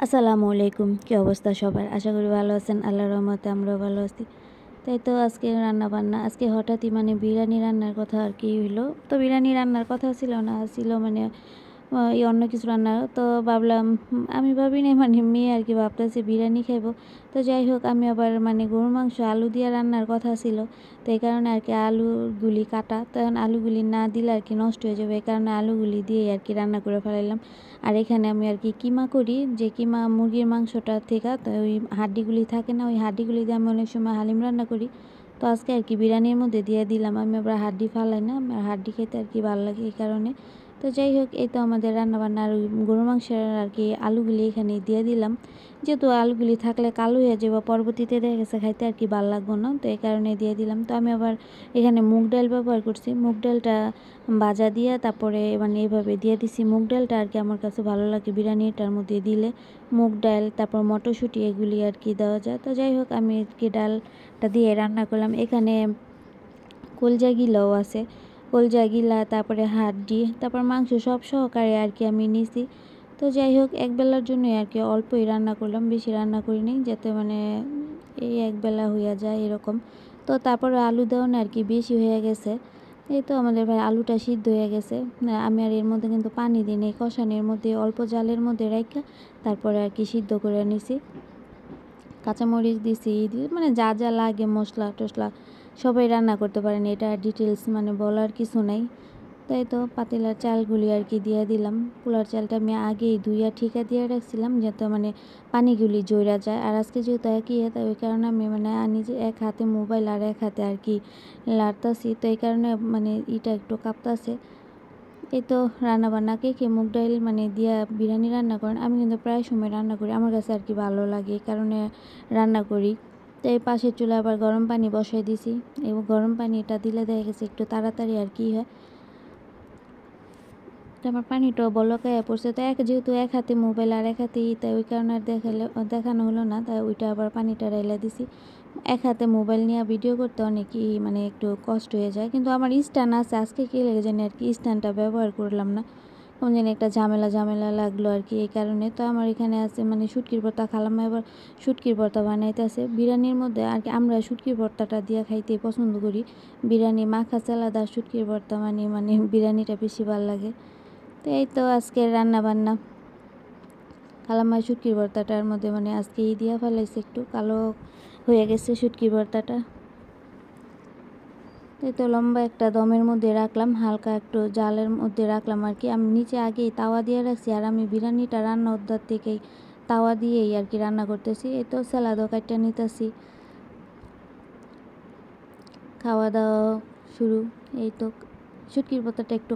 আসসালামু আলাইকুম। কি অবস্থা সবার? আশা করি ভালো আছেন। আল্লাহর রহমতে আমরাও ভালো আছি। তাই তো আজকে রান্না-বান্না আজকে হঠাৎই বিরিয়ানি রান্নার কথা আরকি হইলো। তো বিরিয়ানি রান্নার কথা ছিল না, ছিল অন্য কিছু রান্না। তো ভাবলাম আমি ভাবি নাই মেয়ে আরকি ভাবতেছে বিরিয়ানি খাইবো। তো যাই হোক আমি আবার গরুর মাংস আলু দিয়ে রান্নার কথা ছিল। তো এই কারণে আরকি আলুগুলি কাটা। তো এখন আলুগুলি না দিলে আরকি নষ্ট হয়ে যাবে। এই কারণে আলুগুলি দিয়েই আরকি রান্না করে ফেলাইলাম। আর এখানে আমি আরকি কিমা করি, যে কিমা মুরগির মাংসটা থেকে তো ওই হাড্ডিগুলি থাকে না, ওই হাড্ডিগুলি দিয়ে আমি অনেক সময় হালিম রান্না করি। তো আজকে আরকি বিরিয়ানির মধ্যে দিয়ে দিলাম। আমি আবার হাড্ডি ফালাই না, আমার হাড্ডি খেতে আরকি ভালো লাগে এই কারণে। তো যাই হোক এই তো আমাদের রান্নাবান্না আর ওই গরুর মাংসের আরকি আলুগুলি এখানে দিয়ে দিলাম। যেহেতু আলুগুলি থাকলে কালো হয়ে যাবে, পরবর্তীতে দেখা গেছে খাইতে আরকি ভালো লাগবে না, তো এই কারণে দিয়ে দিলাম। তো আমি আবার এখানে মুগ ডাল ব্যবহার করছি। মুগ ডালটা ভাজা দিয়ে তারপরে এইভাবে দিয়ে দিছি। মুগ ডালটা আরকি আমার কাছে ভালো লাগে বিরিয়ানিটার মধ্যে দিলে। মুগ ডাল তারপর মটরশুঁটি এগুলি আরকি দেওয়া যায়। তো যাই হোক আমি আরকি ডালটা দিয়ে রান্না করলাম। এখানে কলজা গিলাও আছে, কলজা গিলা তারপরে হাড্ডি তারপর মাংস সব সহকারে আরকি আমি নিছি। তো যাই হোক একবেলার জন্যই আরকি অল্পই রান্না করলাম, বেশি রান্না করিনি, যাতে এই একবেলা হইয়া যায় এরকম। তো তারপরে আলু দেওয়া না আরকি বেশি হয়ে গেছে। এই তো আমাদের ভাই আলুটা সিদ্ধ হয়ে গেছে। আমি আর এর মধ্যে কিন্তু পানি দিই নাই, কষানির মধ্যে অল্প জালের মধ্যে রাইখা তারপরে আরকি সিদ্ধ করে নিছি। কাঁচামরিচ দিছি, যা যা লাগে মশলা টশলা সবাই রান্না করতে পারেন, এটা ডিটেলস বলার কিছু নাই। তাই তো পাতিলার চালগুলি আরকি দিয়ে দিলাম। পোলার চালটা আমি আগেই ধুইয়া ঠিকা দিয়ে রাখছিলাম, যাতে পানিগুলি জইরা যায়। আর আজকে যেহেতু একই হাতে, ওই কারণে আমি নিজে এক হাতে মোবাইল আর এক হাতে আরকি লাড়তাছি। তো এই কারণে ইটা একটু কাঁপতাছে। এই তো রান্নাবান্না কে কে মুগ ডাল দিয়া বিরিয়ানি রান্না করেন? আমি কিন্তু প্রায় সময় রান্না করি, আমার কাছে আর কি ভালো লাগে, এই কারণে রান্না করি। তো এই পাশের চুলায় আবার গরম পানি বসাই দিছি, এবং গরম পানিটা দিলে দেখা গেছে একটু তাড়াতাড়ি আর কি হয়। তো আমার পানিটাও বলকাইয়া পড়ছে। তো যেহেতু এক হাতে মোবাইল আর এক হাতে তাই ওই কারণে আর দেখানো হলো না, তাই ওইটা আবার পানিটা ঢেলে দিছি। এক হাতে মোবাইল নিয়ে ভিডিও করতে অনেকই একটু কষ্ট হয়ে যায়, কিন্তু আমার স্ট্যান্ড আছে। আজকে কী লেগে জানি আর কি স্ট্যান্ডটা ব্যবহার করলাম না, কেমন জানি একটা ঝামেলা লাগলো আর কি, এই কারণে। তো আমার এখানে আছে শুটকির ভর্তা, খালাম্মা এবার শুটকির ভর্তা বানাইতেছে বিরিয়ানির মধ্যে আর কি। আমরা শুটকির ভর্তাটা দিয়ে খাইতে পছন্দ করি। বিরিয়ানি মাখা চালাদার শুটকির ভর্তা বিরিয়ানিটা বেশি ভালো লাগে। তো এই তো আজকের রান্না বান্না, খালাম্মা শুটকির ভর্তাটার মধ্যে আজকে দিয়া ফেলাইছে, একটু কালো হয়ে গেছে শুটকির ভর্তাটা। এই তো লম্বা একটা দমের মধ্যে রাখলাম, হালকা একটু জালের মধ্যে রাখলাম আর কি। আমি নিচে আগেই তাওয়া দিয়ে রাখছি, আর আমি বিরিয়ানিটা রান্না অর্ধার থেকেই তাওয়া দিয়েই আর কি রান্না করতেছি। এই তো স্যালাদও কাটটা নিতেছি, খাওয়া দাওয়া শুরু। এই তো শুটকির ভর্তাটা একটু